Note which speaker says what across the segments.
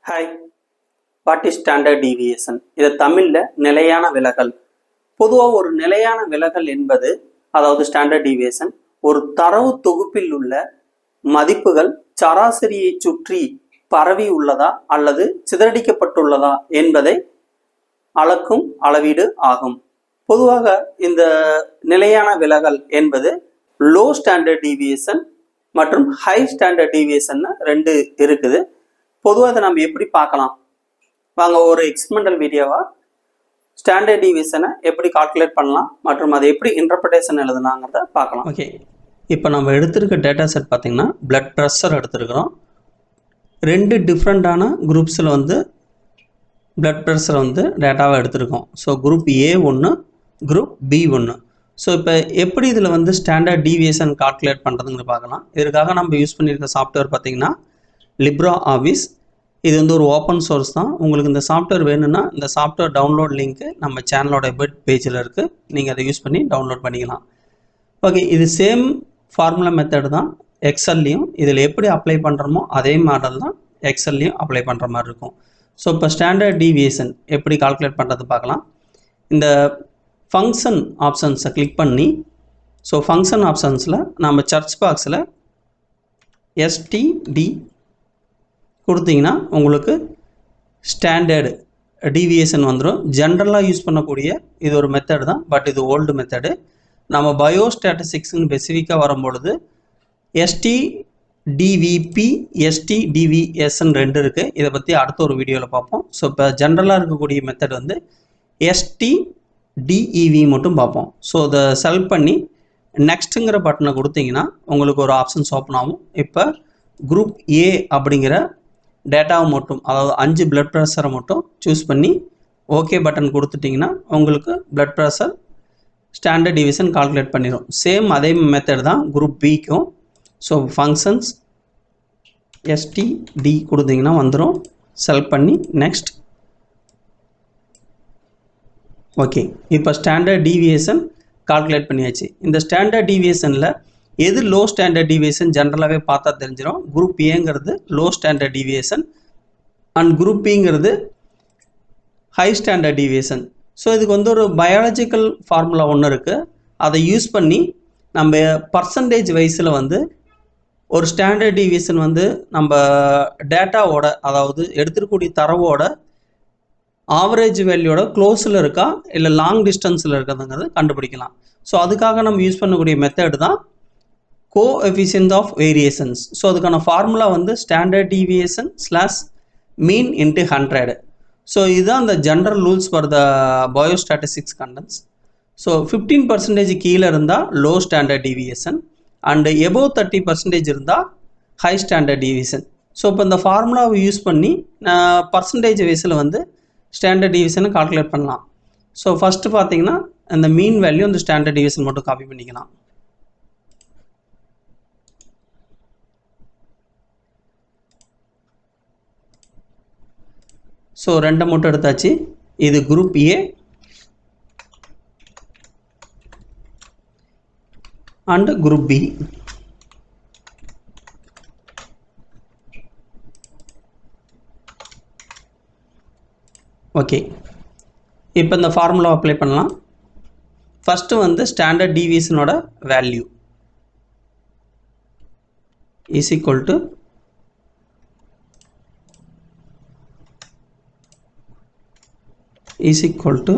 Speaker 1: Hi, what is standard deviation? இது தமிழில் நிலையான விலகல். பொதுவாக ஒரு நிலையான விலகல் என்பது, அதாவது ஸ்டாண்டர்ட் டீவியேஷன், ஒரு தரவு தொகுப்பில் உள்ள மதிப்புகள் சராசரியை சுற்றி பரவி உள்ளதா அல்லது சிதறடிக்கப்பட்டுள்ளதா என்பதை அளக்கும் அளவீடு ஆகும். பொதுவாக இந்த நிலையான விலகல் என்பது லோ ஸ்டாண்டர்ட் டீவியேஷன் மற்றும் ஹை ஸ்டாண்டர்ட் டீவியேஷன் ரெண்டு இருக்குது. பொதுவாக இதை நம்ம எப்படி பார்க்கலாம் வாங்க, ஒரு எக்ஸ்பெரிமெண்டல் வீடியோவாக ஸ்டாண்டர்ட் டீவியேஷனை எப்படி கால்குலேட் பண்ணலாம் மற்றும் அதை எப்படி இன்டர்பிரேஷன் எழுதுனாங்கிறத பார்க்கலாம். ஓகே, இப்போ நம்ம எடுத்திருக்க டேட்டா செட் பார்த்திங்கன்னா பிளட் ப்ரெஷர் எடுத்துருக்கிறோம். ரெண்டு டிஃப்ரெண்ட்டான குரூப்ஸில் வந்து பிளட் ப்ரெஷர் வந்து டேட்டாவை எடுத்திருக்கோம். ஸோ குரூப் ஏ ஒன்று, குரூப் பி ஒன்று. ஸோ இப்போ எப்படி இதில் வந்து ஸ்டாண்டர்ட் டீவியேஷன் கால்குலேட் பண்ணுறதுன்னு பார்க்கலாம். இதற்காக நம்ம யூஸ் பண்ணியிருக்க சாஃப்ட்வேர் பார்த்திங்கன்னா லிப்ரா ஆஃபீஸ். இது வந்து ஒரு ஓப்பன் சோர்ஸ் தான். உங்களுக்கு இந்த சாஃப்ட்வேர் வேணும்னா இந்த சாஃப்ட்வேர் டவுன்லோட் லிங்க்கு நம்ம சேனலோட வெப் பேஜில் இருக்குது. நீங்கள் அதை யூஸ் பண்ணி டவுன்லோட் பண்ணிக்கலாம். ஓகே, இது சேம் ஃபார்முலா மெத்தட் தான் எக்ஸல்லையும். இதில் எப்படி அப்ளை பண்ணுறோமோ அதே மாடல் தான் எக்ஸல்லையும் அப்ளை பண்ணுற மாதிரி இருக்கும். ஸோ இப்போ ஸ்டாண்டர்ட் டீவியேஷன் எப்படி கால்குலேட் பண்ணுறது பார்க்கலாம். இந்த ஃபங்க்ஷன் ஆப்ஷன்ஸை கிளிக் பண்ணி, ஸோ ஃபங்க்ஷன் ஆப்ஷன்ஸில் நம்ம சர்ச் பாக்ஸில் எஸ்டிடி கொடுத்தீங்கன்னா உங்களுக்கு ஸ்டாண்டர்டு டீவியேஷன் வந்துடும். ஜென்ரலாக யூஸ் பண்ணக்கூடிய இது ஒரு மெத்தட் தான், பட் இது ஓல்டு மெத்தடு. நம்ம பயோஸ்டாட்டிஸ்டிக்ஸ்னு ஸ்பெசிஃபிக்காக வரும்பொழுது எஸ்டிடிவிபி எஸ்டிடிவிஎஸ்ன்னு ரெண்டு இருக்குது. இதை பற்றி அடுத்த ஒரு வீடியோவில் பார்ப்போம். ஸோ இப்போ ஜென்ரலாக இருக்கக்கூடிய மெத்தட் வந்து எஸ்டிடிஇவி மட்டும் பார்ப்போம். ஸோ இதை செலக்ட் பண்ணி நெக்ஸ்ட்டுங்கிற பட்டனை கொடுத்தீங்கன்னா உங்களுக்கு ஒரு ஆப்ஷன்ஸ் ஓப்பன் ஆகும். இப்போ குரூப் ஏ அப்படிங்கிற டேட்டாவை மட்டும், அதாவது 5 பிளட் ப்ரெஷரை மட்டும் சூஸ் பண்ணி ஓகே பட்டன் கொடுத்துட்டிங்கன்னா உங்களுக்கு blood pressure standard deviation calculate பண்ணிடும். சேம் அதே மெத்தட் தான் குரூப் பிக்கும். ஸோ ஃபங்க்ஷன்ஸ் எஸ்டிடி கொடுத்தீங்கன்னா வந்துடும். செலக்ட் பண்ணி நெக்ஸ்ட். ஓகே, இப்போ ஸ்டாண்டர்ட் டீவியேஷன் கால்குலேட் பண்ணியாச்சு. இந்த ஸ்டாண்டர்ட் டீவியேஷனில் எது லோ ஸ்டாண்டர்ட் டீவியேஷன் ஜென்ரலாகவே பார்த்தா தெரிஞ்சிடும். குரூப் ஏங்கிறது low standard deviation and group பிங்கிறது ஹை ஸ்டாண்டர்ட் டீவியேஷன். ஸோ இதுக்கு வந்து ஒரு பயாலஜிக்கல் ஃபார்முலா ஒன்று இருக்குது. அதை யூஸ் பண்ணி நம்ம பர்சன்டேஜ் வைஸில் வந்து ஒரு ஸ்டாண்டர்ட் டீவியேஷன் வந்து நம்ம டேட்டாவோட, அதாவது எடுத்துக்கூடிய தரவோட ஆவரேஜ் வேல்யூவோட க்ளோஸில் இருக்கா இல்லை லாங் டிஸ்டன்ஸில் இருக்கிறதுங்கிறது கண்டுபிடிக்கலாம். ஸோ அதுக்காக நம்ம யூஸ் பண்ணக்கூடிய மெத்தட் தான் கோஎஃபிஷியன்ட் ஆஃப் வேரியேஷன்ஸ். ஸோ அதுக்கான ஃபார்முலா வந்து ஸ்டாண்டர்ட் டீவியேஷன் ஸ்லாஷ் மீன் இன்ட்டு 100. ஸோ இதுதான் அந்த general rules for the biostatistics contents. So 15% கீழே இருந்தால் low standard deviation and above 30% இருந்தால் ஹை ஸ்டாண்டர்ட் டீவியேஷன். ஸோ இப்போ இந்த ஃபார்முலாவை யூஸ் பண்ணி பர்சன்டேஜ் வைஸில் வந்து ஸ்டாண்டர்ட் டீவியேஷனை கால்குலேட் பண்ணலாம். ஸோ ஃபஸ்ட்டு பார்த்தீங்கன்னா அந்த மீன் வேல்யூ அந்த ஸ்டாண்டர்ட் டீவியேஷன் மட்டும் காப்பி பண்ணிக்கலாம். ஸோ ரெண்டை மட்டும் எடுத்தாச்சு. இது group A and group B. Okay, இப்போ இந்த ஃபார்முலா அப்ளை பண்ணலாம். ஃபஸ்ட்டு வந்து ஸ்டாண்டர்ட் டீவியேஷனோட value is equal to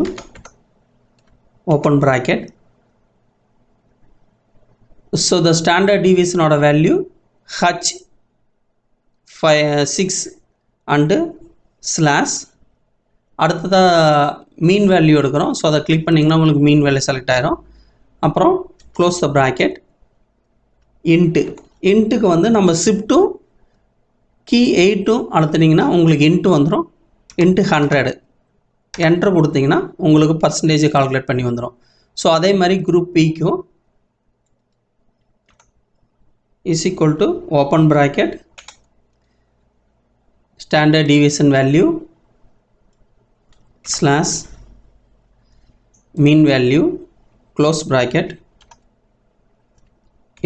Speaker 1: open bracket. So the standard deviation order value h6 and slash அடுத்ததா மீன் வேல்யூ எடுக்கிறோம். ஸோ அதை கிளிக் பண்ணிங்கன்னா உங்களுக்கு மீன் வேல்யூ செலக்ட் ஆயிரும். அப்புறம் க்ளோஸ் த ப்ராக்கெட். இன்ட்டுக்கு வந்து நம்ம ஷிஃப்ட்டும் கீ 8ம் அழுத்தினீங்கன்னா உங்களுக்கு இன்ட்டு வந்துடும். இன்ட்டு 100 என்ட்ரு கொடுத்தீங்கன்னா உங்களுக்கு பர்சன்டேஜ் கால்குலேட் பண்ணி வந்துடும். ஸோ அதே மாதிரி குரூப் பிக்கும் is equal to open bracket standard deviation value slash mean value close bracket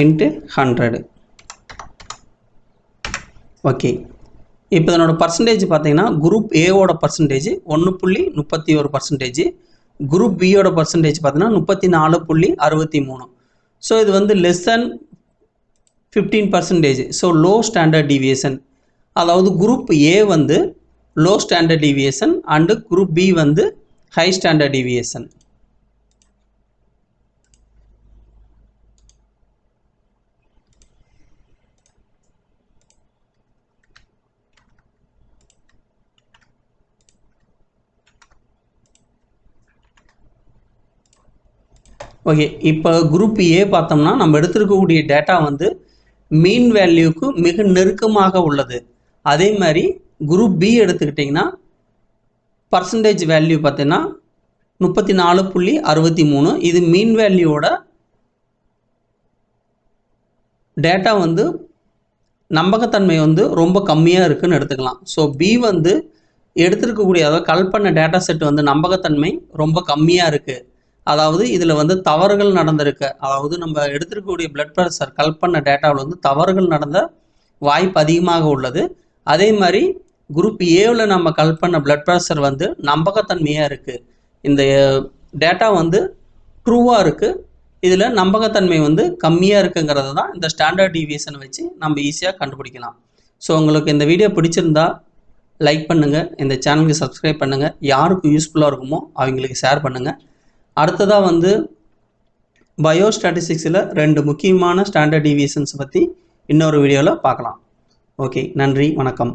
Speaker 1: into 100. Okay, இப்போ இதனோட பர்சன்டேஜ் பார்த்தீங்கன்னா குரூப் ஏவோட பர்சன்டேஜ் 1.31%, குரூப் பியோட பர்சன்டேஜ் பார்த்தீங்கன்னா 34.63. ஸோ இது வந்து less than 15%. So low standard deviation. அதாவது குரூப் ஏ வந்து low standard deviation and group B வந்து ஹை ஸ்டாண்டர்ட் டீவியேஷன். ஓகே, இப்போ குரூப் ஏ பார்த்தோம்னா நம்ம எடுத்துருக்கக்கூடிய டேட்டா வந்து மீன் வேல்யூக்கு மிக நெருக்கமாக உள்ளது. அதே மாதிரி குரூப் பி எடுத்துக்கிட்டிங்கன்னா பர்சன்டேஜ் வேல்யூ பார்த்தீங்கன்னா 34.63. இது மீன் வேல்யூவோட டேட்டா வந்து நம்பகத்தன்மை வந்து ரொம்ப கம்மியாக இருக்குதுன்னு எடுத்துக்கலாம். ஸோ பி வந்து எடுத்துருக்கக்கூடிய அதாவது கல் பண்ண டேட்டா செட் வந்து நம்பகத்தன்மை ரொம்ப கம்மியாக இருக்குது. அதாவது இதில் வந்து தவறுகள் நடந்திருக்கு. அதாவது நம்ம எடுத்துருக்கக்கூடிய பிளட் ப்ரெஷர் கல் பண்ண டேட்டாவில் வந்து தவறுகள் நடந்த வாய்ப்பு அதிகமாக உள்ளது. அதே மாதிரி குரூப் ஏவில் நம்ம கல் பண்ண பிளட் ப்ரெஷர் வந்து நம்பகத்தன்மையாக இருக்குது. இந்த டேட்டா வந்து ட்ரூவாக இருக்குது. இதில் நம்பகத்தன்மை வந்து கம்மியாக இருக்குங்கிறது தான் இந்த ஸ்டாண்டர்ட் டீவியேஷனை வச்சு நம்ம ஈஸியாக கண்டுபிடிக்கலாம். ஸோ உங்களுக்கு இந்த வீடியோ பிடிச்சிருந்தா லைக் பண்ணுங்கள், இந்த சேனலுக்கு சப்ஸ்கிரைப் பண்ணுங்கள், யாருக்கு யூஸ்ஃபுல்லாக இருக்குமோ அவங்களுக்கு ஷேர் பண்ணுங்கள். அடுத்ததாக வந்து பயோஸ்டாட்டிஸ்டிக்ஸில் 2 முக்கியமான ஸ்டாண்டர்ட் டீவியேஷன்ஸ் பற்றி இன்னொரு வீடியோவில் பார்க்கலாம். ஓகே, நன்றி, வணக்கம்.